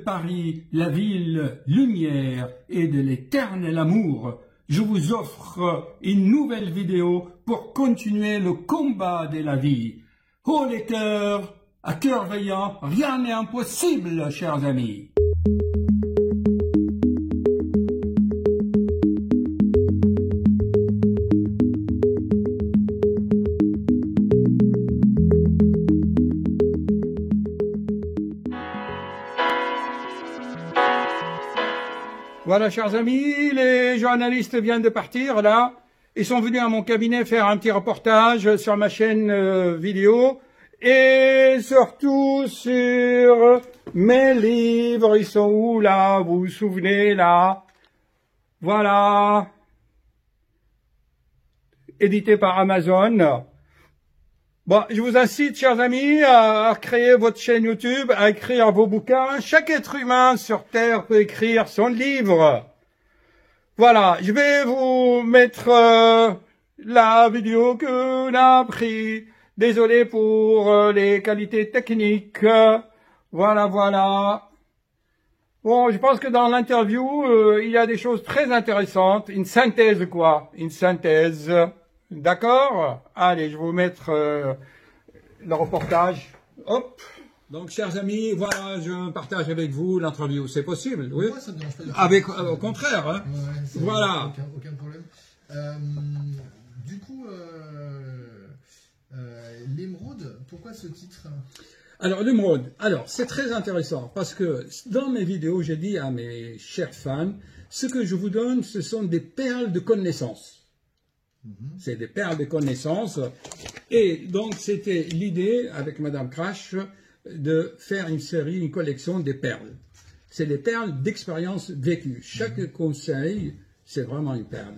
Paris, la ville lumière et de l'éternel amour, je vous offre une nouvelle vidéo pour continuer le combat de la vie. Oh les cœurs, à cœur veillant, rien n'est impossible, chers amis. Voilà, chers amis, les journalistes viennent de partir, là. Ils sont venus à mon cabinet faire un petit reportage sur ma chaîne vidéo et surtout sur mes livres. Ils sont où, là? Vous vous souvenez, là? Voilà. Édité par Amazon. Bon, je vous incite, chers amis, à créer votre chaîne YouTube, à écrire vos bouquins. Chaque être humain sur Terre peut écrire son livre. Voilà, je vais vous mettre la vidéo que l'on a prise. Désolé pour les qualités techniques. Voilà, voilà. Bon, je pense que dans l'interview, il y a des choses très intéressantes. Une synthèse, quoi. Une synthèse. D'accord? Allez, je vais vous mettre le reportage. Hop. Donc, chers amis, voilà, je partage avec vous l'interview. C'est possible, oui? Ouais, ça me dérange pas de avec, au contraire, hein. Ouais, voilà. Aucun problème. Du coup, l'émeraude, pourquoi ce titre? Alors, l'émeraude. Alors, c'est très intéressant parce que dans mes vidéos, j'ai dit à mes chers fans, ce que je vous donne, ce sont des perles de connaissances. C'est des perles de connaissances. Et donc, c'était l'idée, avec Madame Crash, de faire une série, une collection des perles. C'est des perles d'expérience vécue. Chaque conseil, c'est vraiment une perle.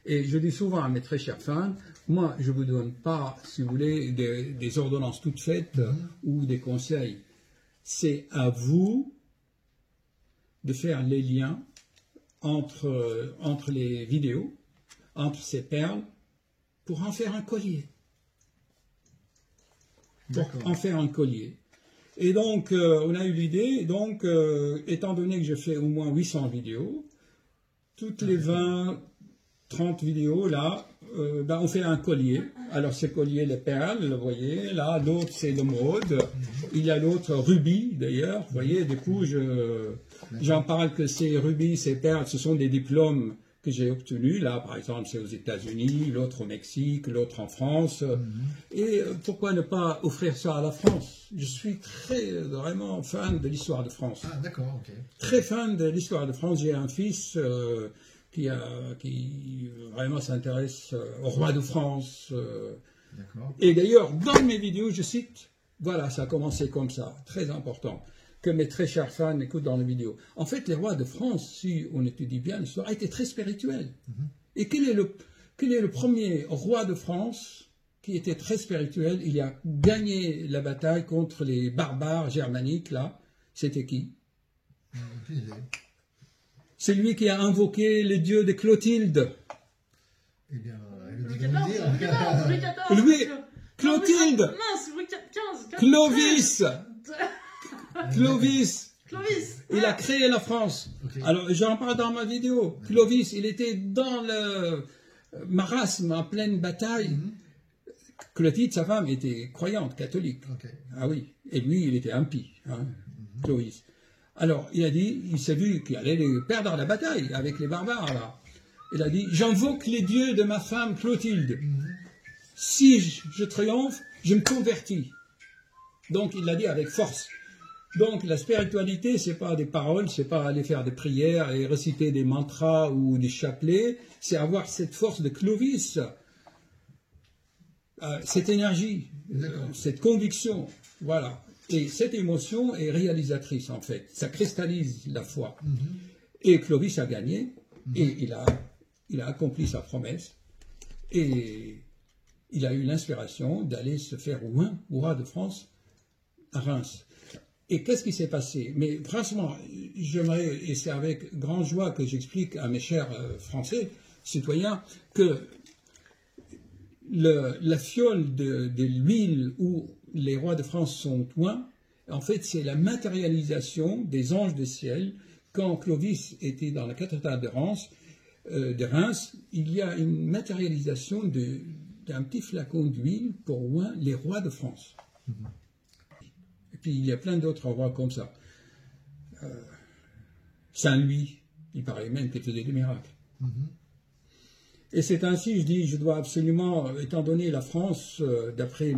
Et je dis souvent à mes très chers fans, moi, je ne vous donne pas, si vous voulez, des ordonnances toutes faites ou des conseils. C'est à vous de faire les liens entre les vidéos, entre ces perles, pour en faire un collier. Pour en faire un collier. Et donc, on a eu l'idée, donc, étant donné que je fais au moins 800 vidéos, toutes les 20, 30 vidéos, là, ben, on fait un collier. Alors, ce collier, les perles, vous voyez, là, l'autre, c'est l'émeraude. Il y a l'autre, rubis, d'ailleurs, vous voyez, du coup, j'en parle que ces rubis, ces perles, ce sont des diplômes que j'ai obtenus. Là, par exemple, c'est aux États-Unis, l'autre au Mexique, l'autre en France. Et pourquoi ne pas offrir ça à la France? Je suis vraiment fan de l'histoire de France. Ah, d'accord, ok. Très fan de l'histoire de France. J'ai un fils qui vraiment s'intéresse au roi de France. Et d'ailleurs, dans mes vidéos, je cite, voilà, ça a commencé comme ça, très important, que mes très chers fans écoutent dans les vidéos. En fait, les rois de France, si on étudie bien l'histoire, étaient très spirituels. Et quel est le premier roi de France qui était très spirituel? Il a gagné la bataille contre les barbares germaniques, là. C'était qui? C'est lui qui a invoqué les dieux de Clotilde. Eh bien, Louis, Clotilde, Clovis. Clovis, il a créé la France. Alors, j'en parle dans ma vidéo. Clovis, il était dans le marasme, en pleine bataille. Clotilde, sa femme, était croyante, catholique. Ah oui, et lui, il était impie, hein, Clovis. Alors, il s'est vu qu'il allait perdre la bataille avec les barbares, là. Il a dit, j'invoque les dieux de ma femme Clotilde. Si je triomphe, je me convertis. Donc, il l'a dit avec force. Donc, la spiritualité, c'est pas des paroles, c'est pas aller faire des prières et réciter des mantras ou des chapelets, c'est avoir cette force de Clovis, cette énergie, cette conviction, voilà. Et cette émotion est réalisatrice, en fait. Ça cristallise la foi. Et Clovis a gagné, et il a accompli sa promesse, et il a eu l'inspiration d'aller se faire roi de France à Reims. Et qu'est-ce qui s'est passé? Mais franchement, j'aimerais, et c'est avec grande joie que j'explique à mes chers Français, citoyens, que la fiole de l'huile où les rois de France sont oints, En fait, c'est la matérialisation des anges du ciel. Quand Clovis était dans la cathédrale de Reims, il y a une matérialisation d'un petit flacon d'huile pour oint les rois de France. Et puis il y a plein d'autres rois comme ça. Saint-Louis, il paraît même qu'il faisait des miracles. Et c'est ainsi, je dis, je dois absolument, étant donné la France, d'après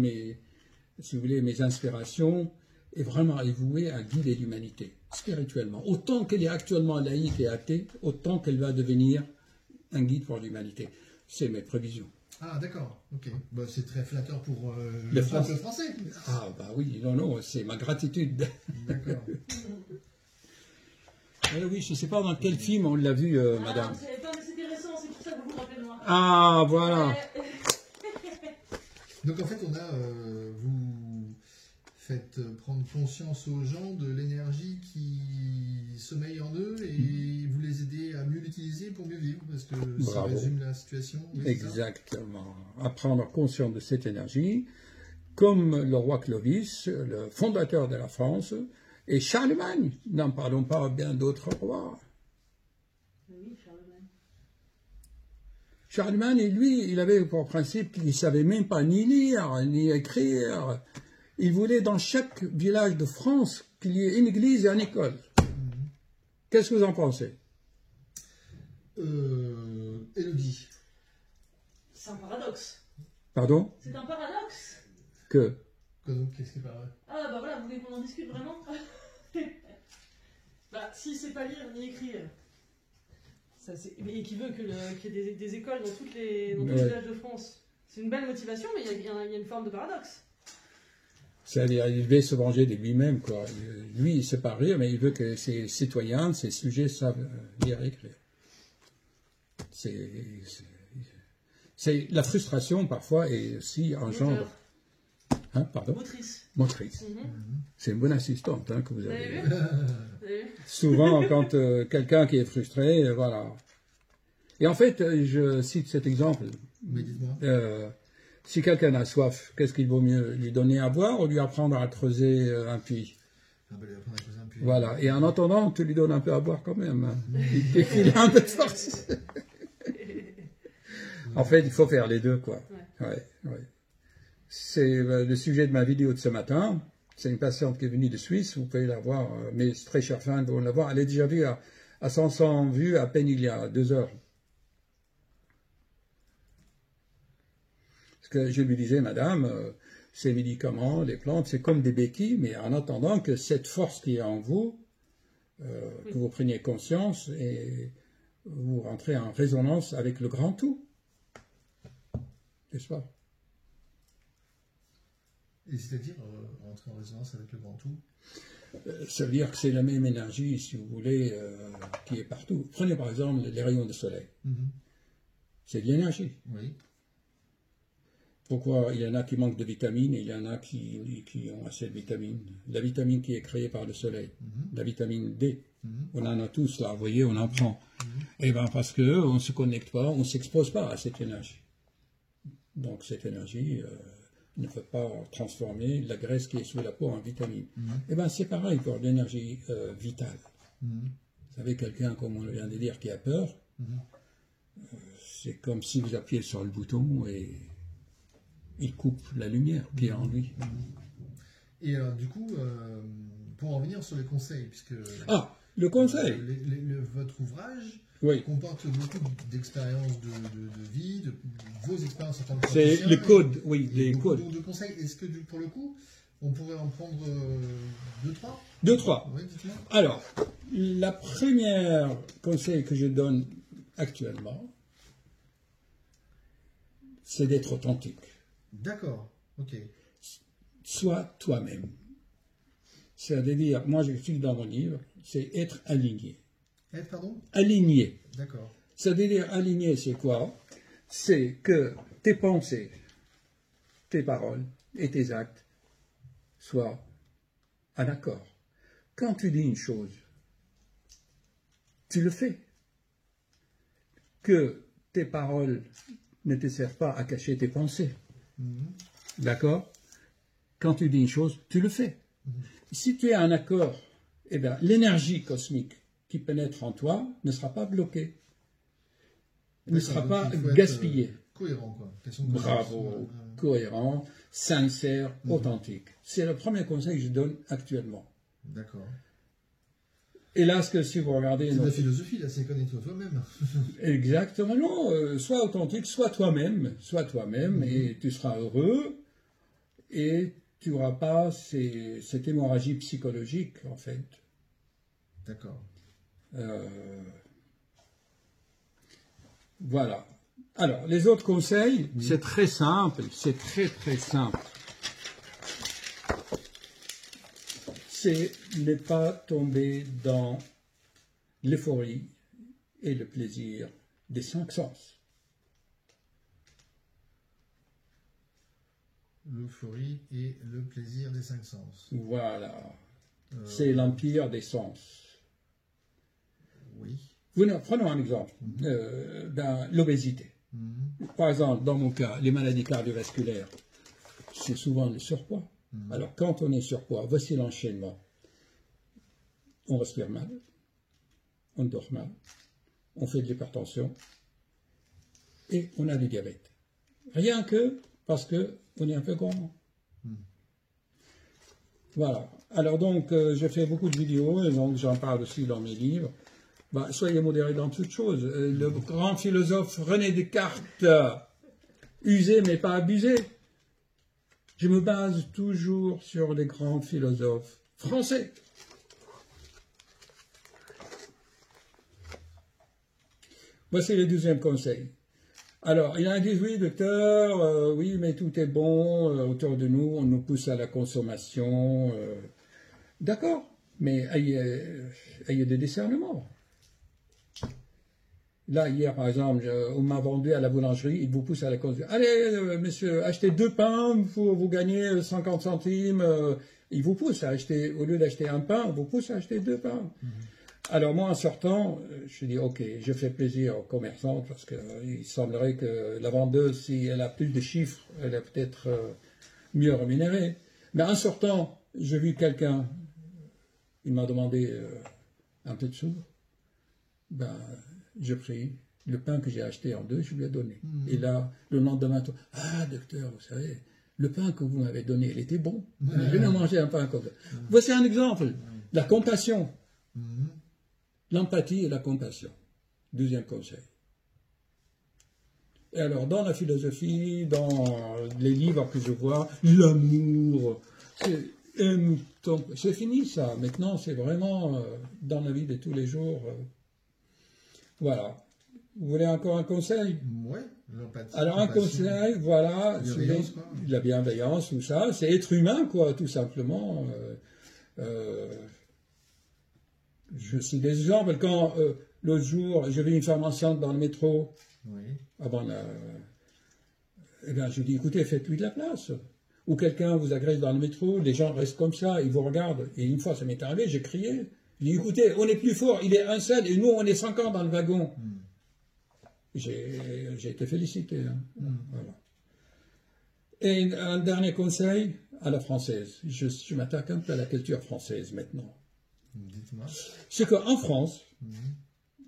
si vous voulez, mes inspirations, est vraiment vouée à guider l'humanité, spirituellement. Autant qu'elle est actuellement laïque et athée, autant qu'elle va devenir un guide pour l'humanité. C'est mes prévisions. Ah, d'accord, ok. Bah, c'est très flatteur pour Le le peuple français. Ah, bah oui, non, c'est ma gratitude. D'accord. Oui, je ne sais pas dans quel film on l'a vu, madame. C'était récent, c'est pour ça que vous vous rappelez de moi. Ah, voilà. Donc en fait, vous faites prendre conscience aux gens de l'énergie qui sommeille en eux et vous les aidez à mieux l'utiliser pour mieux vivre, parce que ça Bravo. résume la situation. Oui, c'est ça. Exactement. À prendre conscience de cette énergie, comme le roi Clovis, le fondateur de la France, et Charlemagne. N'en parlons pas bien d'autres rois. Oui, Charlemagne. Charlemagne, lui, il avait pour principe qu'il ne savait même pas ni lire, ni écrire. Il voulait dans chaque village de France qu'il y ait une église et une école. Qu'est-ce que vous en pensez? Élodie. C'est un paradoxe. Pardon? C'est un paradoxe. Que? Quoi donc, qu'est-ce qui est pas vrai? Ah bah voilà, vous voulez qu'on en discute vraiment? Bah si c'est pas lire ni écrire, et qui veut qu'il y ait des écoles dans tous les villages de France, c'est une belle motivation, mais il y a une forme de paradoxe. C'est-à-dire, il devait se venger de lui-même, quoi. Lui, il ne sait pas rire, mais il veut que ses citoyens, ses sujets savent lire et écrire. C'est la frustration, parfois, et aussi engendre... Hein, pardon? Motrice. Motrice. C'est une bonne assistante, hein, que vous Vous avez. avez vu? Vous avez vu? Souvent, quand quelqu'un qui est frustré, voilà. Et en fait, je cite cet exemple. Mais dites-moi. Si quelqu'un a soif, qu'est-ce qu'il vaut mieux? Lui donner à boire ou lui apprendre à creuser un puits? Ah bah, lui apprendre à creuser un puits. Voilà. Et en attendant, tu lui donnes un peu à boire quand même. Hein. Il a un peu de force. En fait, il faut faire les deux, quoi. Ouais. C'est le sujet de ma vidéo de ce matin. C'est une patiente qui est venue de Suisse. Vous pouvez la voir. Mes très chers fans vont la voir. Elle est déjà vue à 500 vues à peine il y a 2 heures. Que je lui disais, madame, ces médicaments, les plantes, c'est comme des béquilles, mais en attendant que cette force qui est en vous, que vous preniez conscience et vous rentrez en résonance avec le grand tout. N'est-ce pas? Et c'est-à-dire rentrer en résonance avec le grand tout? Ça veut dire que c'est la même énergie, si vous voulez, qui est partout. Prenez par exemple les rayons de soleil. C'est de l'énergie. Oui. Pourquoi il y en a qui manquent de vitamines et il y en a qui ont assez de vitamines? La vitamine qui est créée par le soleil, la vitamine D, on en a tous là, vous voyez, on en prend. Et bien parce qu'on ne se connecte pas, on ne s'expose pas à cette énergie. Donc cette énergie ne peut pas transformer la graisse qui est sous la peau en vitamine. Et bien c'est pareil pour l'énergie vitale. Vous savez, quelqu'un, comme on vient de dire, qui a peur, c'est comme si vous appuyez sur le bouton et il coupe la lumière qui est en lui. Et du coup, pour en venir sur les conseils, puisque... Ah, le conseil. Votre ouvrage Oui. comporte beaucoup d'expériences de vie, de vos expériences en tant que C'est praticien, les codes, oui, et les beaucoup codes. de conseils. Est-ce que pour le coup, on pourrait en prendre 2-3? 2-3. Oui, dites-moi. Alors, la première conseil que je donne actuellement, c'est d'être authentique. D'accord, ok. Sois toi-même. C'est-à-dire, moi j'explique dans mon livre, c'est être aligné. Être, pardon? Aligné. D'accord. C'est-à-dire, aligné, c'est quoi? C'est que tes pensées, tes paroles et tes actes soient en accord. Quand tu dis une chose, tu le fais. Que tes paroles ne te servent pas à cacher tes pensées. D'accord? Quand tu dis une chose, tu le fais. si tu es en accord, eh bien, l'énergie cosmique qui pénètre en toi ne sera pas bloquée, ne sera pas gaspillée. Cohérent, quoi. Bravo, cohérent, sincère, authentique. C'est le premier conseil que je donne actuellement. D'accord. Et là, si vous regardez... C'est de la philosophie, là, c'est connaître toi-même. Exactement, non. Sois authentique, sois toi-même, et tu seras heureux, et tu n'auras pas cette hémorragie psychologique, en fait. D'accord. Voilà. Alors, les autres conseils, c'est très simple, c'est très très simple. C'est ne pas tomber dans l'euphorie et le plaisir des 5 sens. L'euphorie et le plaisir des 5 sens. Voilà. C'est l'empire des sens. Oui. Prenons un exemple. L'obésité. Par exemple, dans mon cas, les maladies cardiovasculaires, c'est souvent le surpoids. Alors, quand on est surpoids, voici l'enchaînement. On respire mal, on dort mal, on fait de l'hypertension et on a du diabète. Rien que parce qu'on est un peu grand. Voilà. Alors donc, je fais beaucoup de vidéos, et donc j'en parle aussi dans mes livres. Soyez modérés dans toutes choses. Le grand philosophe René Descartes, usé mais pas abusé. Je me base toujours sur les grands philosophes français. Voici le 12e conseil. Alors, il y en a qui disent, oui, docteur, oui, mais tout est bon autour de nous, on nous pousse à la consommation. D'accord, mais ayez des discernements. Là, hier, par exemple, on m'a vendu à la boulangerie, il vous pousse à la consommation. Allez, monsieur, achetez 2 pains pour vous gagner 50 centimes. Il vous pousse à acheter, au lieu d'acheter un pain, il vous pousse à acheter 2 pains. Alors moi, en sortant, je dis, ok, je fais plaisir aux commerçants, parce qu'il semblerait que la vendeuse, si elle a plus de chiffres, elle est peut-être mieux rémunérée. Mais en sortant, j'ai vu quelqu'un, il m'a demandé un peu de sous. J'ai pris le pain que j'ai acheté en 2, je lui ai donné. Et là, le lendemain, ah, docteur, vous savez, le pain que vous m'avez donné, il était bon. Je n'ai mangé un pain comme ça. Voici un exemple. La compassion. L'empathie et la compassion. 12e conseil. Et alors, dans la philosophie, dans les livres que je vois, l'amour, c'est fini ça. Maintenant, c'est vraiment dans la vie de tous les jours. Voilà. Vous voulez encore un conseil? Oui, l'empathie. Alors, un conseil, voilà, la bienveillance, tout ça, c'est être humain, quoi, tout simplement. Je suis des exemples. Quand l'autre jour, j'ai vu une femme enceinte dans le métro, eh bien, je dis, écoutez, faites-lui de la place. Ou quelqu'un vous agresse dans le métro, les gens restent comme ça, ils vous regardent. Et une fois, ça m'est arrivé, j'ai crié. J'ai dit, écoutez, on est plus fort, il est un seul, et nous, on est 50 dans le wagon. J'ai été félicité. Hein. Voilà. Et un dernier conseil à la française. Je m'attaque un peu à la culture française maintenant. C'est qu'en France,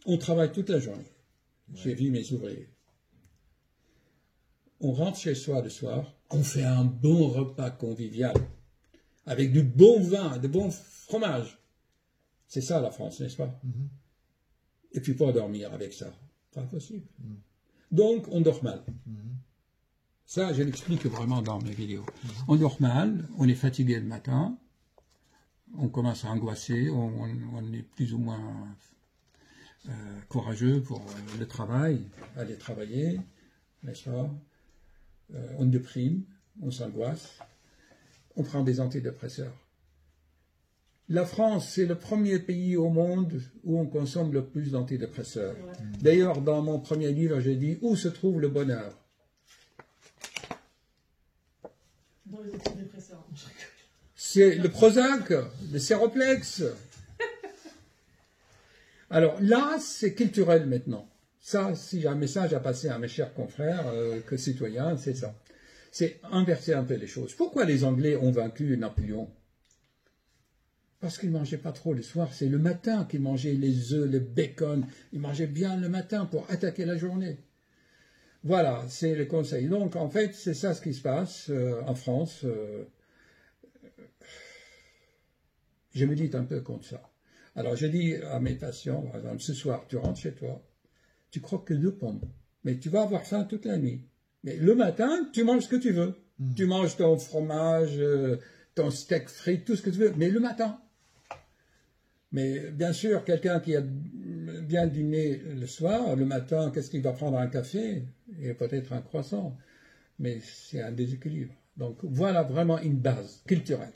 on travaille toute la journée. J'ai vu mes ouvriers. On rentre chez soi le soir, on fait un bon repas convivial, avec du bon vin, de bon fromage. C'est ça la France, n'est-ce pas? Et puis pas dormir avec ça. Pas possible. Donc, on dort mal. Ça, je l'explique vraiment dans mes vidéos. On dort mal, on est fatigué le matin, on commence à angoisser, on est plus ou moins courageux pour le travail, aller travailler, n'est-ce pas? On déprime, on s'angoisse, on prend des antidépresseurs. La France, c'est le premier pays au monde où on consomme le plus d'antidépresseurs. D'ailleurs, dans mon premier livre, j'ai dit « Où se trouve le bonheur ?» Dans les antidépresseurs. C'est le Prozac, le Séroplex. Alors là, c'est culturel maintenant. Ça, si j'ai un message à passer à mes chers confrères, que citoyens, c'est ça. C'est inverser un peu les choses. Pourquoi les Anglais ont vaincu Napoléon? Parce qu'il ne mangeait pas trop le soir, c'est le matin qu'il mangeait les œufs, le bacon. Il mangeait bien le matin pour attaquer la journée. Voilà, c'est le conseil. Donc, en fait, c'est ça ce qui se passe en France. Je médite un peu contre ça. Alors, je dis à mes patients, par exemple, ce soir, tu rentres chez toi, tu croques que 2 pommes, mais tu vas avoir faim toute la nuit. Mais le matin, tu manges ce que tu veux. Tu manges ton fromage, ton steak frit, tout ce que tu veux, mais le matin. Mais bien sûr, quelqu'un qui a bien dîné le soir, le matin, qu'est-ce qu'il va prendre? Un café et peut-être un croissant. Mais c'est un déséquilibre. Donc voilà vraiment une base culturelle.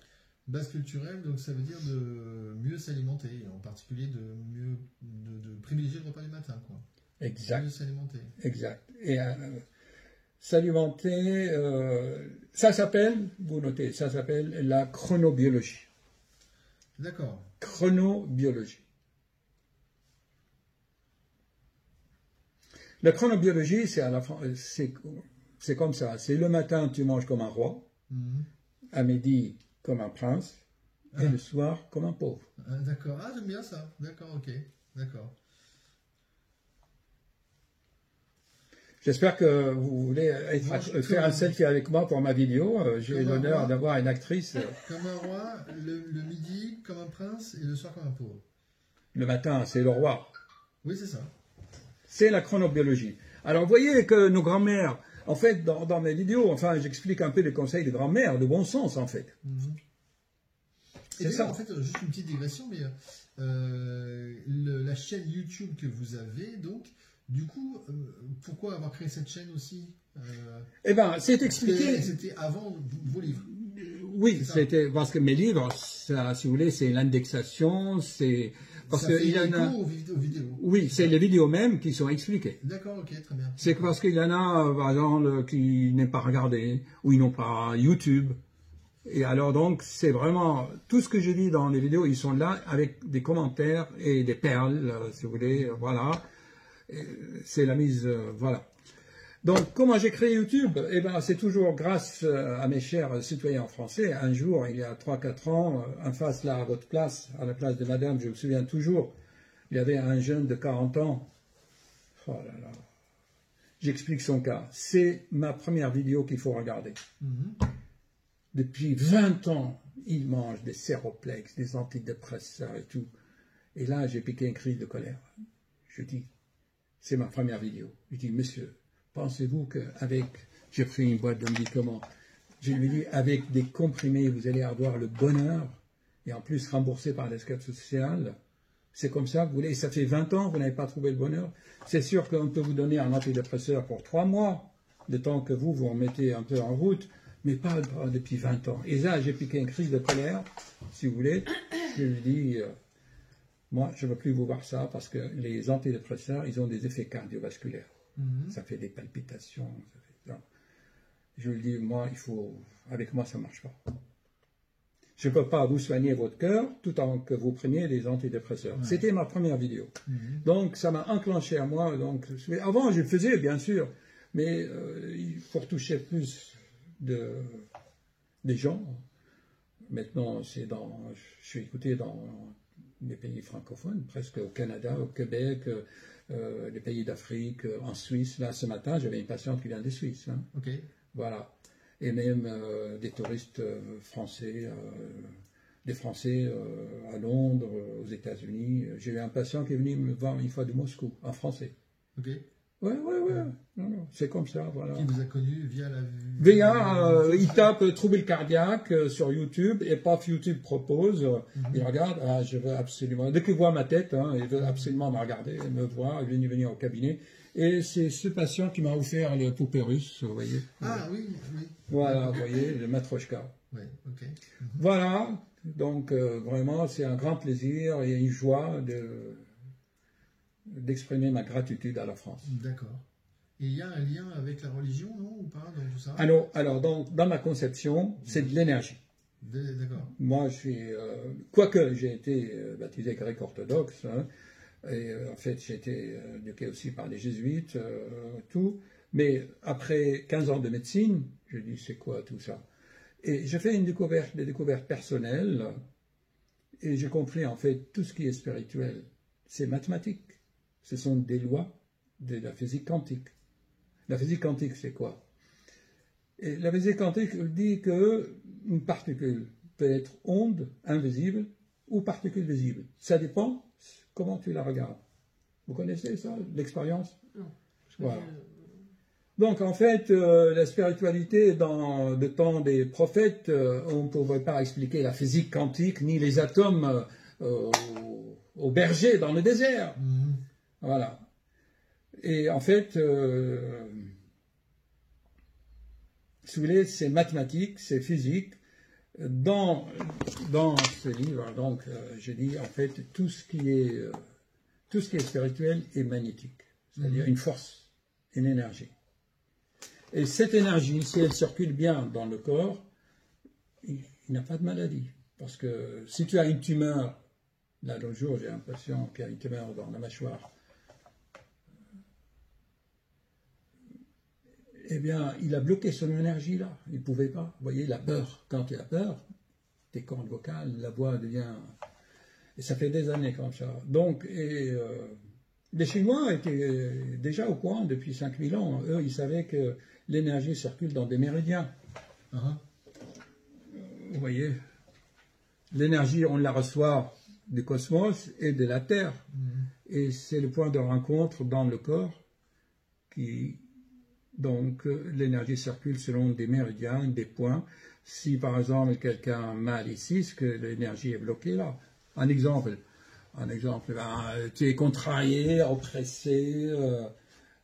Base culturelle, donc ça veut dire de mieux s'alimenter, en particulier de privilégier le repas du matin, quoi. Exact. Mieux s'alimenter. Exact. Et s'alimenter, ça s'appelle, vous notez, ça s'appelle la chronobiologie. D'accord. Chronobiologie. La chronobiologie, c'est comme ça. C'est le matin, tu manges comme un roi, à midi, comme un prince, et le soir, comme un pauvre. D'accord. Ah, j'aime bien ça. D'accord, ok. D'accord. J'espère que vous voulez faire un selfie avec moi pour ma vidéo. J'ai l'honneur d'avoir une actrice. Comme un roi, le midi comme un prince et le soir comme un pauvre. Le matin, c'est le roi. Oui, c'est ça. C'est la chronobiologie. Alors, vous voyez que nos grands-mères, en fait, dans mes vidéos, enfin, j'explique un peu les conseils de grand-mère, de bon sens, en fait. C'est ça. En fait, juste une petite digression, mais la chaîne YouTube que vous avez, donc, du coup, pourquoi avoir créé cette chaîne aussi Eh bien, c'est expliqué. C'était avant vos livres. Oui, c'était parce que mes livres, ça, si vous voulez, c'est l'indexation, c'est parce ça fait qu'il y en écho a. aux vidéos. Oui, c'est les vidéos même qui sont expliquées. D'accord, ok, très bien. C'est parce qu'il y en a, par exemple, qui n'est pas regardé, ou ils n'ont pas YouTube. Et alors donc, c'est vraiment tout ce que je dis dans les vidéos, ils sont là avec des commentaires et des perles, si vous voulez, voilà. C'est la mise, voilà. Donc, comment j'ai créé YouTube? Eh bien, c'est toujours grâce à mes chers citoyens français. Un jour, il y a 3-4 ans, en face, là, à votre place, à la place de madame, je me souviens toujours, il y avait un jeune de 40 ans. Oh là là. J'explique son cas. C'est ma première vidéo qu'il faut regarder. Depuis 20 ans, il mange des séroplex, des antidépresseurs et tout. Et là, j'ai piqué une crise de colère. Je dis, c'est ma première vidéo. Je dis, monsieur, pensez-vous qu'avec, j'ai pris une boîte de médicaments, je lui dis, avec des comprimés, vous allez avoir le bonheur, et en plus remboursé par la sécurité sociale. C'est comme ça, vous voulez, ça fait 20 ans, vous n'avez pas trouvé le bonheur. C'est sûr qu'on peut vous donner un antidépresseur pour 3 mois, le temps que vous vous remettez un peu en route, mais pas depuis 20 ans. Et là, j'ai piqué une crise de colère, si vous voulez. Je lui dis, moi, je ne veux plus vous voir ça, parce que les antidépresseurs, ils ont des effets cardiovasculaires. Ça fait des palpitations. Non. Je lui dis, moi, avec moi, ça ne marche pas. Je ne peux pas vous soigner votre cœur tout en que vous preniez des antidépresseurs. Ouais. C'était ma première vidéo. Donc, ça m'a enclenché à moi. Donc, avant, je le faisais, bien sûr, mais il faut retoucher plus des gens. Maintenant, je suis écouté dans les pays francophones, presque au Canada, au Québec, les pays d'Afrique, en Suisse. Là, ce matin, j'avais une patiente qui vient de Suisse. Hein. Okay. Voilà. Et même des touristes français, des Français à Londres, aux États-Unis. J'ai eu un patient qui est venu me voir une fois de Moscou, en français. Ok. Ouais. Non, c'est comme ça, voilà. Qui vous a connu via la... il tape trouble cardiaque sur YouTube, et paf, YouTube propose, il regarde, je veux absolument, dès qu'il voit ma tête, hein, il veut absolument me regarder, me voir, il veut venir au cabinet, et c'est ce patient qui m'a offert le poupée russe, vous voyez. Ah oui. Voilà, vous voyez, le matrochka. Oui, ok. Voilà, donc vraiment, c'est un grand plaisir et une joie d'exprimer ma gratitude à la France. D'accord. Et il y a un lien avec la religion, non, ou pas, dans tout ça? Alors dans ma conception, c'est de l'énergie. D'accord. Moi, je suis... quoique j'ai été baptisé grec orthodoxe, hein, et en fait, j'ai été éduqué aussi par les jésuites, tout, mais après 15 ans de médecine, je dis, c'est quoi tout ça? Et j'ai fait des découvertes personnelles, Et j'ai compris, en fait, tout ce qui est spirituel, c'est mathématique. Ce sont des lois de la physique quantique. La physique quantique, c'est quoi? Et la physique quantique dit qu'une particule peut être onde invisible ou particule visible. Ça dépend comment tu la regardes. Vous connaissez ça, l'expérience? Non. Voilà. Donc, en fait, la spiritualité, dans le temps des prophètes, on ne pouvait pas expliquer la physique quantique, ni les atomes au berger dans le désert. Voilà. Et en fait, si vous voulez, c'est mathématique, c'est physique. Dans ce livre, donc, je dis, en fait, tout ce qui est spirituel est magnétique. C'est-à-dire une force, une énergie. Et cette énergie, si elle circule bien dans le corps, il n'y a pas de maladie. Parce que si tu as une tumeur, là l'autre jour j'ai un patient qui a une tumeur dans la mâchoire, eh bien il a bloqué son énergie là, il ne pouvait pas. Vous voyez, la peur, quand il y a peur, tes cordes vocales, la voix devient... Et ça fait des années comme ça. Donc, les Chinois étaient déjà au courant depuis 5000 ans. Eux, ils savaient que l'énergie circule dans des méridiens. Vous voyez, l'énergie, on la reçoit du cosmos et de la Terre. Et c'est le point de rencontre dans le corps qui... Donc, l'énergie circule selon des méridiens, des points. Si, par exemple, quelqu'un a mal ici, c'est que l'énergie est bloquée là. Un exemple, tu es contrarié, oppressé,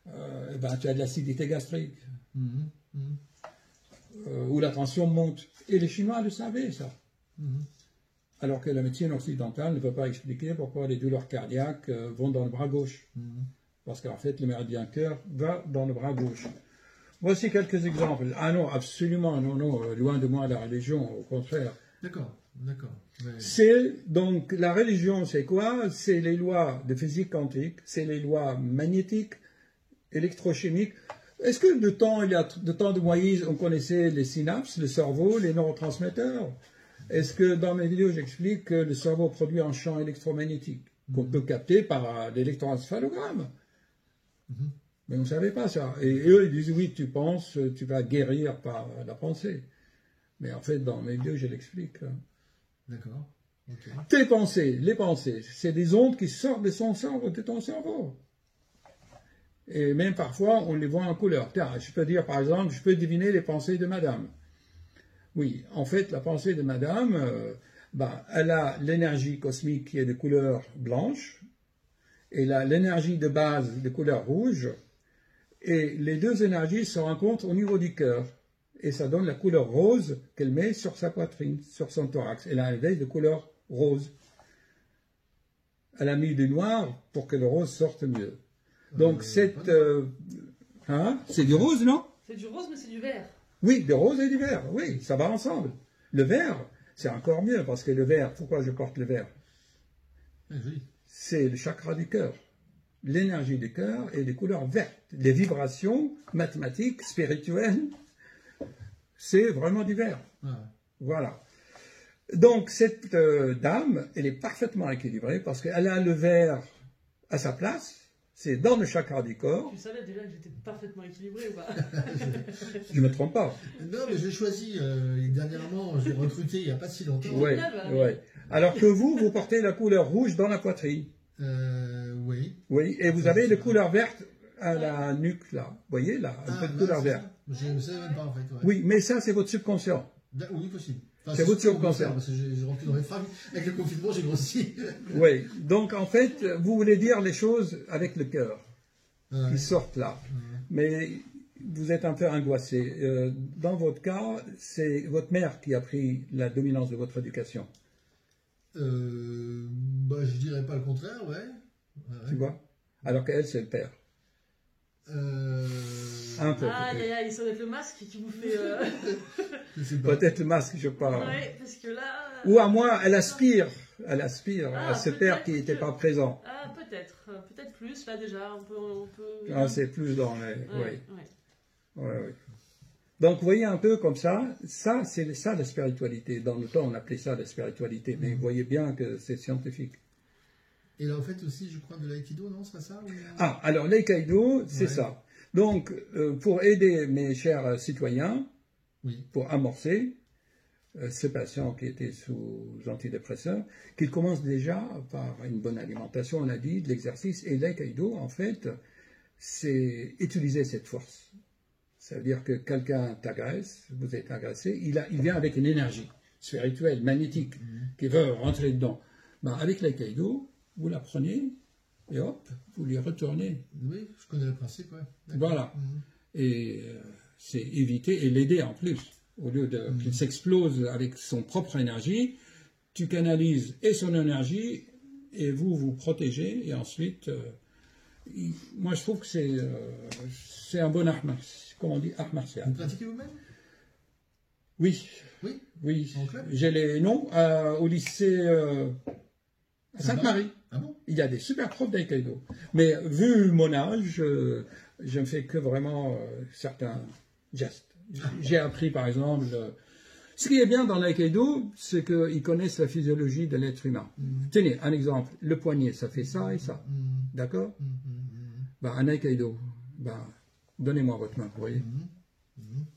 tu as de l'acidité gastrique. Ou la tension monte. Et les Chinois le savaient, ça. Alors que la médecine occidentale ne peut pas expliquer pourquoi les douleurs cardiaques vont dans le bras gauche. Parce qu'en fait, le méridien cœur va dans le bras gauche. Voici quelques exemples. Ah non, absolument, non, loin de moi la religion, au contraire. D'accord. Ouais. C'est donc la religion, c'est quoi? C'est les lois de physique quantique, c'est les lois magnétiques, électrochimiques. Est-ce que de temps de Moïse, on connaissait les synapses, le cerveau, les neurotransmetteurs? Est-ce que dans mes vidéos, j'explique que le cerveau produit un champ électromagnétique qu'on peut capter par l'électroencéphalogramme? Mais on ne savait pas ça. Et eux, ils disent, oui, tu penses, tu vas guérir par la pensée. Mais en fait, dans mes vidéos, je l'explique. D'accord. Okay. Les pensées, c'est des ondes qui sortent de ton cerveau. Et même parfois, on les voit en couleur. Tiens, je peux dire, par exemple, je peux deviner les pensées de madame. Oui, en fait, la pensée de madame, elle a l'énergie cosmique qui est de couleur blanche, et l'énergie de base de couleur rouge, et les deux énergies se rencontrent au niveau du cœur. Et ça donne la couleur rose qu'elle met sur sa poitrine, sur son thorax. Elle a un veille de couleur rose. Elle a mis du noir pour que le rose sorte mieux. Donc c'est du rose, non? C'est du rose, mais c'est du vert. Oui, du rose et du vert, oui, ça va ensemble. Le vert, c'est encore mieux, parce que le vert, pourquoi je porte le vert? C'est le chakra du cœur. L'énergie du cœur est des couleurs vertes. Les vibrations mathématiques, spirituelles, c'est vraiment du vert. Voilà. Donc, cette dame, elle est parfaitement équilibrée parce qu'elle a le vert à sa place, c'est dans le chakra du corps. Tu savais déjà que j'étais parfaitement équilibré ou pas? Je ne me trompe pas. Non, mais je l'ai choisi. Dernièrement, je l'ai recruté il n'y a pas si longtemps. Oui. Alors que vous portez la couleur rouge dans la poitrine. Oui. Oui, et vous avez la couleur verte à la nuque, là. Vous voyez, là, un peu de couleur verte. Je ne savais même pas, en fait. Ouais. Oui, mais ça, c'est votre subconscient. Oui, possible. Enfin, c'est votre subconscient. Parce que j'ai rempli dans les femmes. Avec le confinement, j'ai grossi. Oui, donc en fait, vous voulez dire les choses avec le cœur, qui sortent là. Mais vous êtes un peu angoissé. Dans votre cas, c'est votre mère qui a pris la dominance de votre éducation. Je dirais pas le contraire, ouais. Tu vois? Alors qu'elle, c'est le père. Un peu. Aïe, ça doit être le masque qui vous fait... Peut-être le masque, je parle. Ouais, parce que là... Ou à moi, elle aspire à ce père qui n'était pas présent. Ah, peut-être plus, là déjà, on peut... Ah, c'est plus dans les... Oui. Donc, vous voyez un peu comme ça c'est ça la spiritualité. Dans le temps, on appelait ça la spiritualité, mais vous voyez bien que c'est scientifique. Et là, en fait, aussi, je crois, de l'aïkido, non, c'est pas ça ou... Ah, alors l'aïkido, c'est Ouais. ça. Donc, pour aider mes chers citoyens, Oui. pour amorcer ces patients qui étaient sous antidépresseurs, qu'ils commencent déjà par une bonne alimentation, on a dit, de l'exercice. Et l'aïkido, en fait, c'est utiliser cette force. Ça veut dire que quelqu'un t'agresse, vous êtes agressé, il vient avec une énergie spirituelle, magnétique, qui veut rentrer dedans. Ben, avec l'aïkido, vous la prenez et hop, vous lui retournez. Oui, je connais le principe, ouais. D'accord. Voilà. Et c'est éviter et l'aider en plus. Au lieu qu'il s'explose avec son propre énergie, tu canalises et son énergie et vous vous protégez. Et ensuite, moi je trouve que c'est un bon art martial. Comment on dit, art martial. Vous pratiquez vous-même? Oui, Oui. oui. En club? J'ai les noms au lycée à Sainte-Marie. Ah bon? Il y a des super profs d'aïkido. Mais vu mon âge, je ne fais que vraiment certains gestes. J'ai appris par exemple, ce qui est bien dans l'aïkido, c'est qu'ils connaissent la physiologie de l'être humain. Tenez, un exemple, le poignet, ça fait ça et ça. D'accord? Ben, un aïkido, ben, donnez-moi votre main, vous voyez?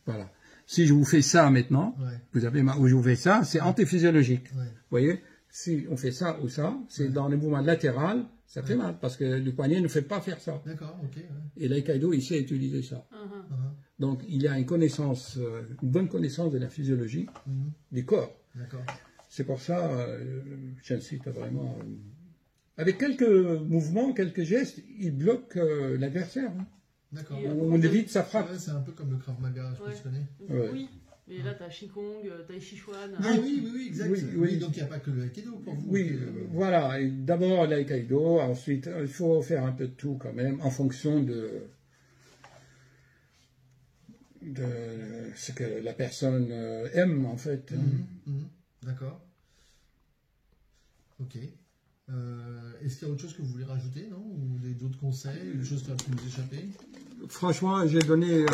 Voilà. Si je vous fais ça maintenant, Ouais. vous avez où je vous fais ça, c'est antiphysiologique. Ouais. Vous voyez? Si on fait ça ou ça, c'est dans le mouvement latéral, ça fait mal, parce que le poignet ne fait pas faire ça. D'accord, ok. Ouais. Et l'aïkido, il sait utiliser ça. Donc, il y a une connaissance, une bonne connaissance de la physiologie du corps. D'accord. C'est pour ça, j'incite vraiment. Avec quelques mouvements, quelques gestes, il bloque l'adversaire. Hein. D'accord. Et, On évite sa frappe. Ouais, c'est un peu comme le Krav Maga, je Ouais. pense que tu connais. Ouais. Oui, mais là t'as Qigong, t'as Sichuan. Ah oui, exact. Oui, Oui, oui. donc il n'y a pas que le Aikido pour vous. Oui, voilà. Et d'abord l'aïkido, ensuite, il faut faire un peu de tout quand même, en fonction de ce que la personne aime, en fait. D'accord. Ok. Est-ce qu'il y a autre chose que vous voulez rajouter, non? Ou d'autres conseils, des choses qui auraient pu nous échapper? Franchement, j'ai donné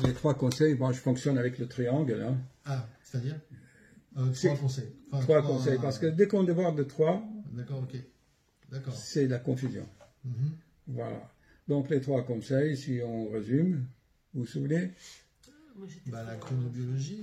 les 3 conseils. Bon, je fonctionne avec le triangle. Hein. Ah, c'est-à-dire 3 conseils. Enfin, 3 conseils, parce que dès qu'on déborde de 3, D'accord, ok. D'accord. c'est la confusion. Voilà. Donc les 3 conseils, si on résume, vous vous souvenez? Moi, j'étais Bah, la trop- chronobiologie.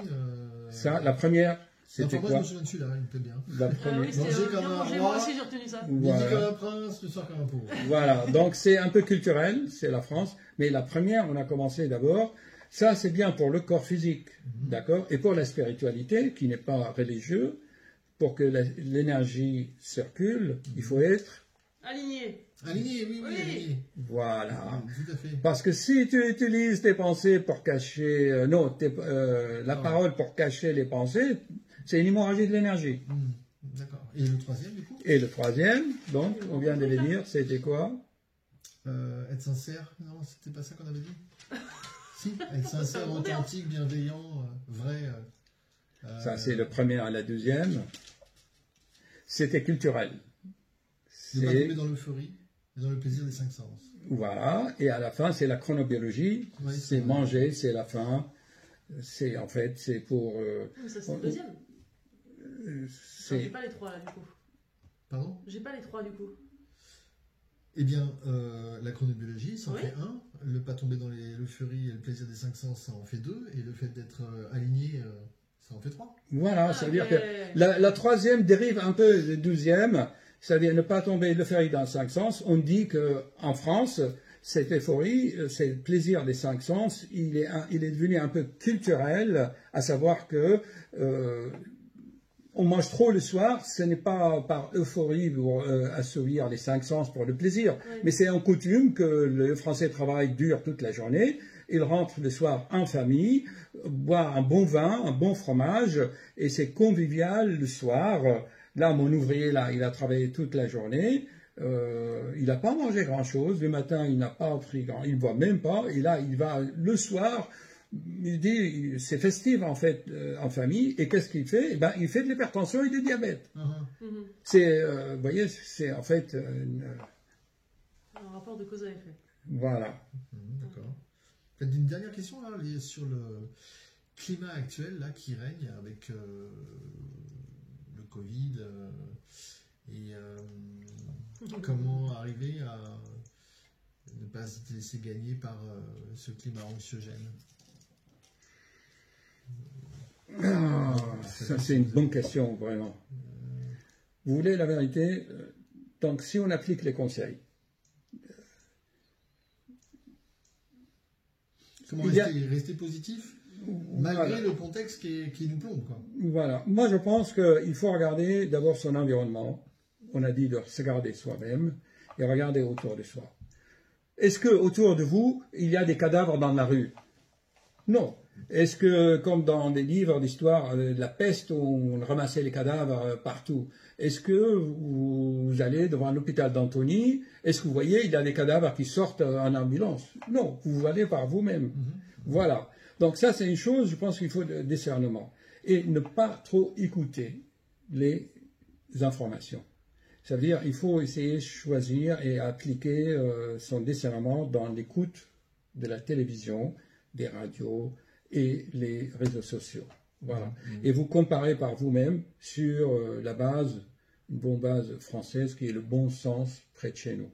Ça, la première, c'était enfin, moi, je quoi? me souviens de celui-là, il me plaît bien. La Ah première. oui, c'était Manger comme bien un mangé, roi. moi aussi j'ai retenu ça. Midi Voilà. comme un prince, le soir comme un pauvre. Voilà, donc c'est un peu culturel, c'est la France, mais la première, on a commencé d'abord, ça c'est bien pour le corps physique, d'accord, et pour la spiritualité, qui n'est pas religieux, pour que l'énergie circule, il faut être, Aligné. Aligné, oui, Oui. aligné. voilà. Oui, tout à fait. Parce que si tu utilises tes pensées pour cacher, la parole pour cacher les pensées, c'est une hémorragie de l'énergie. D'accord. Et le troisième, du coup? Et le troisième, donc, on vient de le dire, c'était quoi? Être sincère. Non, c'était pas ça qu'on avait dit? Si, être sincère, authentique, bienveillant, vrai. Ça, c'est le premier à la deuxième. C'était culturel. Ne pas C'est, tomber dans l'euphorie, mais dans le plaisir des 5 sens. voilà. Et à la fin, c'est la chronobiologie. Oui, C'est c'est manger, c'est la faim. C'est, en fait, c'est pour, Mais ça c'est le deuxième. J'ai c'est, pas les 3 là du coup. Pardon? J'ai pas les 3 du coup. Eh bien, la chronobiologie, ça en Oui. fait 1. Le pas tomber dans l'euphorie et le plaisir des 5 sens, ça en fait 2. Et le fait d'être aligné, ça en fait 3. voilà. Ça veut dire Ok. que la troisième dérive un peu du douzième. C'est-à-dire ne pas tomber l'euphorie dans 5 sens. On dit que en France, cette euphorie, c'est le plaisir des 5 sens, il est devenu un peu culturel, à savoir que on mange trop le soir, ce n'est pas par euphorie pour assouvir les 5 sens pour le plaisir, mais c'est en coutume que le Français travaille dur toute la journée, il rentre le soir en famille, boit un bon vin, un bon fromage, et c'est convivial le soir. Là, mon ouvrier, là, il a travaillé toute la journée, il n'a pas mangé grand-chose, le matin, il n'a pas pris il ne boit même pas, et là, il va le soir, il dit, c'est festif en fait, en famille, et qu'est-ce qu'il fait? Eh ben, il fait de l'hypertension et du diabète. C'est, vous voyez, c'est en fait, Un rapport de cause à effet. voilà. D'accord. Peut-être une dernière question là, sur le climat actuel là, qui règne avec le Covid et comment arriver à ne pas se laisser gagner par ce climat anxiogène. Ça c'est une bonne question, vraiment. Vous voulez la vérité? Donc si on applique les conseils, comment rester positif malgré le contexte qui nous plombe, quoi. Voilà. Moi, je pense qu'il faut regarder d'abord son environnement. On a dit de se regarder soi-même et regarder autour de soi. Est-ce que autour de vous, il y a des cadavres dans la rue? Non. Est-ce que, comme dans des livres d'histoire de la peste, où on ramassait les cadavres partout, est-ce que vous allez devant l'hôpital d'Antony, est-ce que vous voyez, il y a des cadavres qui sortent en ambulance? Non, vous allez par vous-même. Voilà. Donc ça, c'est une chose, je pense qu'il faut de discernement. Et ne pas trop écouter les informations. Ça veut dire il faut essayer de choisir et appliquer son discernement dans l'écoute de la télévision, des radios et les réseaux sociaux. Voilà. Et vous comparez par vous-même sur la base, une bonne base française qui est le bon sens près de chez nous.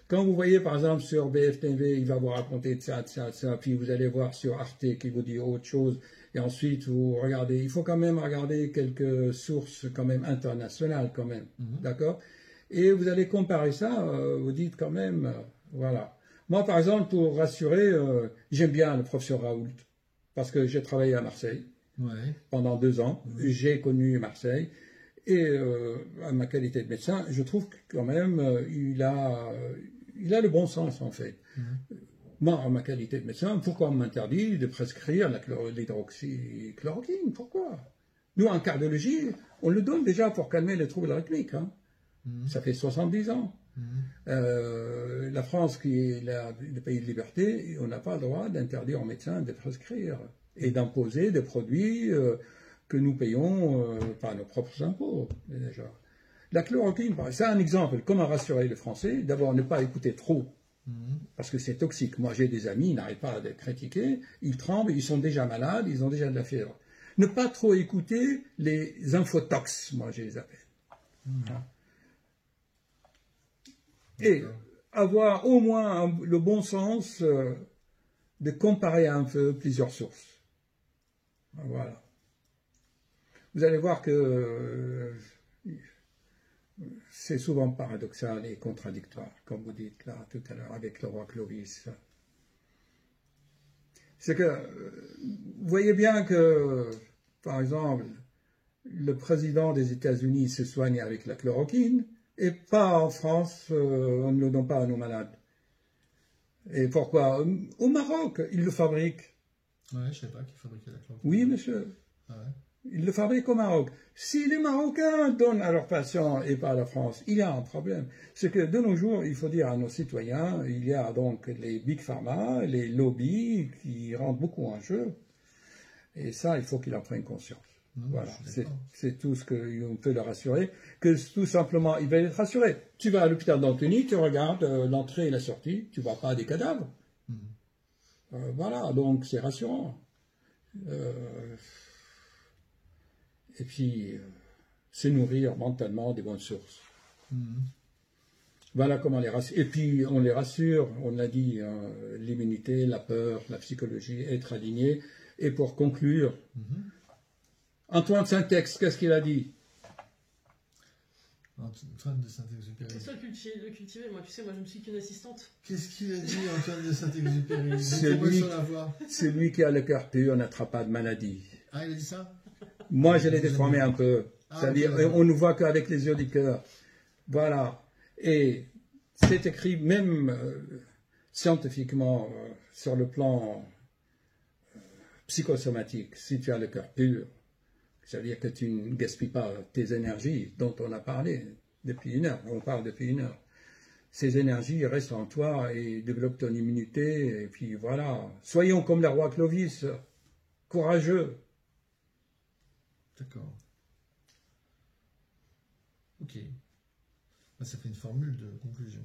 Quand vous voyez par exemple sur BFTV, il va vous raconter de ça, puis vous allez voir sur Arte qui vous dit autre chose, et ensuite vous regardez, il faut quand même regarder quelques sources quand même internationales quand même, d'accord? Et vous allez comparer ça, vous dites quand même, voilà. Moi par exemple, pour rassurer, j'aime bien le professeur Raoult, parce que j'ai travaillé à Marseille pendant 2 ans, j'ai connu Marseille, et à ma qualité de médecin, je trouve que quand même, il a le bon sens en fait. Moi, en ma qualité de médecin, pourquoi on m'interdit de prescrire l'hydroxychloroquine? Pourquoi? Nous, en cardiologie, on le donne déjà pour calmer les troubles rythmiques. Hein. Ça fait 70 ans. La France, qui est le pays de liberté, on n'a pas le droit d'interdire aux médecins de prescrire et d'imposer des produits que nous payons par nos propres impôts, déjà. La chloroquine, c'est un exemple. Comment rassurer les Français? D'abord, ne pas écouter trop, parce que c'est toxique. Moi, j'ai des amis, ils n'arrêtent pas de critiquer, ils tremblent, ils sont déjà malades, ils ont déjà de la fièvre. Ne pas trop écouter les infotox, moi, je les appelle. Et avoir au moins le bon sens de comparer un peu plusieurs sources. Voilà. Vous allez voir que c'est souvent paradoxal et contradictoire, comme vous dites là tout à l'heure avec le roi Clovis. C'est que vous voyez bien que, par exemple, le président des États-Unis se soigne avec la chloroquine et pas en France, on ne le donne pas à nos malades. Et pourquoi? Au Maroc, ils le fabriquent. Ouais, je ne savais pas qu'ils fabriquaient la chloroquine. Oui, monsieur. Ah ouais. Ils le fabriquent au Maroc. Si les Marocains donnent à leurs patients et pas à la France, il y a un problème. C'est que de nos jours, il faut dire à nos citoyens, il y a donc les big pharma, les lobbies qui rentrent beaucoup en jeu. Et ça, il faut qu'ils en prennent conscience. Voilà, c'est tout ce qu'on peut leur assurer. Que tout simplement, ils veulent être rassurés. Tu vas à l'hôpital d'Antony, tu regardes l'entrée et la sortie, tu ne vois pas des cadavres. Voilà, donc c'est rassurant. Et puis, se nourrir mentalement des bonnes sources. Voilà comment les rassurer. Et puis, on les rassure, on l'a dit, hein, l'immunité, la peur, la psychologie, être aligné. Et pour conclure, Antoine Saint-Exupéry, qu'est-ce qu'il a dit? Antoine de Saint-Exupéry. C'est ça le cultiver, moi, tu sais, moi je me suis qu'une assistante. Qu'est-ce qu'il a dit, Antoine de Saint-Exupéry? C'est lui qui a le cœur pur, n'attrape pas de maladie. Ah, il a dit ça? Moi, je l'ai déformé un peu. C'est-à-dire, on ne voit qu'avec les yeux du cœur. Voilà. Et c'est écrit même scientifiquement sur le plan psychosomatique. Si tu as le cœur pur, c'est-à-dire que tu ne gaspilles pas tes énergies dont on a parlé depuis 1 heure. On parle depuis 1 heure. Ces énergies restent en toi et développent ton immunité. Et puis voilà. Soyons comme le roi Clovis, courageux. D'accord. Ok. Ça fait une formule de conclusion.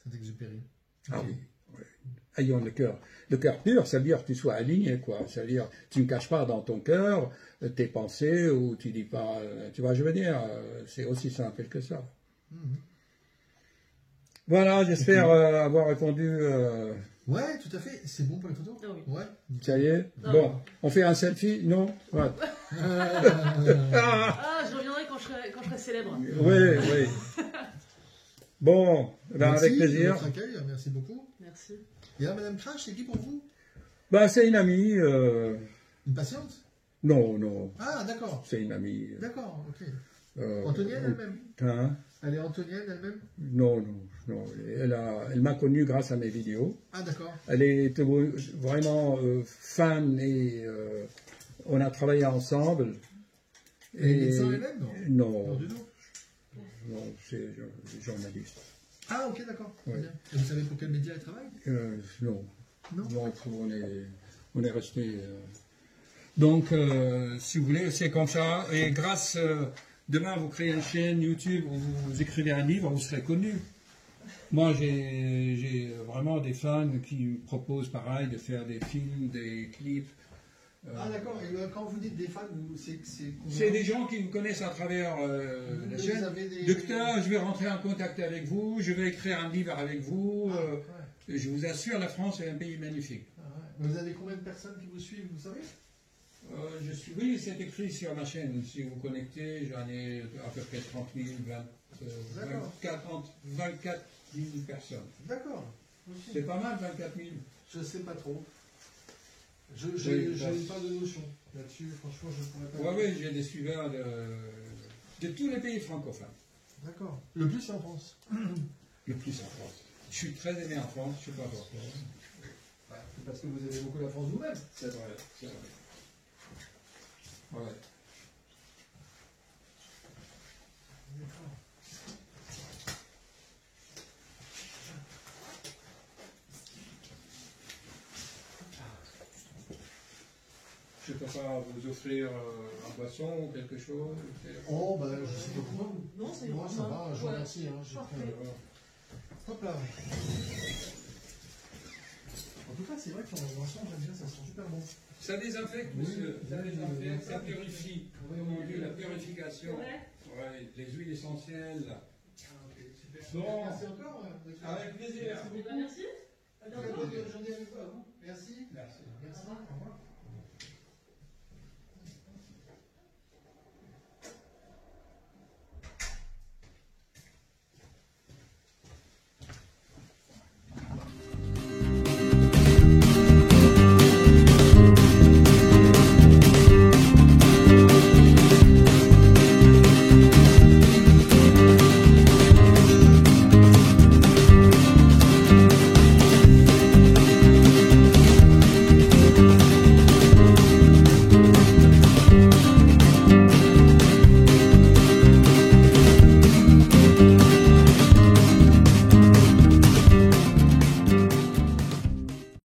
Saint-Exupéry. Ah Okay. oui. Ayons le cœur pur, ça veut dire que tu sois aligné, quoi. Ça veut dire tu ne caches pas dans ton cœur tes pensées ou tu dis pas, tu vois, je veux dire, c'est aussi simple que ça. Voilà, j'espère avoir répondu. Ouais, tout à fait. C'est bon pour les photos. Ah oui. Ouais. Ça y est. Ah. Bon, on fait un selfie, non? Ouais. Ah, je reviendrai quand je serai célèbre. Oui, oui. Bon, ben Merci avec plaisir. de votre accueil, merci beaucoup. Merci. Et là, Madame Crash, c'est qui pour vous? Ben, c'est une amie. Une patiente? Non, non, Ah, d'accord. c'est une amie. D'accord, ok. euh, Antonienne elle-même? Hein? Elle est antonienne elle-même? Non, non, non. Elle m'a connu grâce à mes vidéos. Ah, d'accord. Elle est vraiment fan et on a travaillé ensemble. Elle est médecin elle-même, non? Non, Non, du tout. non, c'est journaliste. Ah, ok, d'accord. Très Ouais. bien. Et vous savez pour quel média elle travaille? Non. Non. Donc, on est resté. Donc, si vous voulez, c'est comme ça. Et grâce, demain, vous créez une chaîne YouTube, vous écrivez un livre, vous serez connu. Moi, j'ai vraiment des fans qui me proposent, pareil, de faire des films, des clips. Ah, d'accord. Et quand vous dites des fans, c'est combien? C'est des gens qui vous connaissent à travers la Vous chaîne. avez des- Docteur, je vais rentrer en contact avec vous, je vais écrire un livre avec vous. Ah, ouais. Et je vous assure, la France est un pays magnifique. Ah, ouais. Vous avez combien de personnes qui vous suivent, vous savez? Oui, c'est écrit sur ma chaîne. Si vous connectez, j'en ai à peu près 30 000, 24 000 personnes. D'accord. Ok. C'est pas mal, 24 000. Je sais pas trop. Je Oui, n'ai pas de notion là-dessus. Franchement, je ne pourrais pas. Oui, j'ai des suiveurs de tous les pays francophones. D'accord. Le plus, c'est en France. Le plus en France. Je suis très aimé en France, je ne sais pas pourquoi. Ouais, c'est parce que vous aimez beaucoup la France vous-même. C'est vrai, c'est vrai. Ouais. Je ne peux pas vous offrir un boisson ou quelque chose. Oh, bah, je sais pas pourquoi. Non, c'est Moi, ça va, je vous Ouais. remercie. Hein, Parfait. Hop là. En tout cas, c'est vrai que l'ensemble, j'aime bien, ça sent super bon. Ça désinfecte, Oui, monsieur. Ça oui, désinfecte, oui. ça purifie. Oui, Comme on oui, dit, oui. la purification. Ouais. Ouais, les huiles essentielles. Ah, ok, super. Bon. Merci encore. Avec plaisir. Merci. À bientôt. Bonne journée avec vous. Merci. Merci. Merci. Au revoir.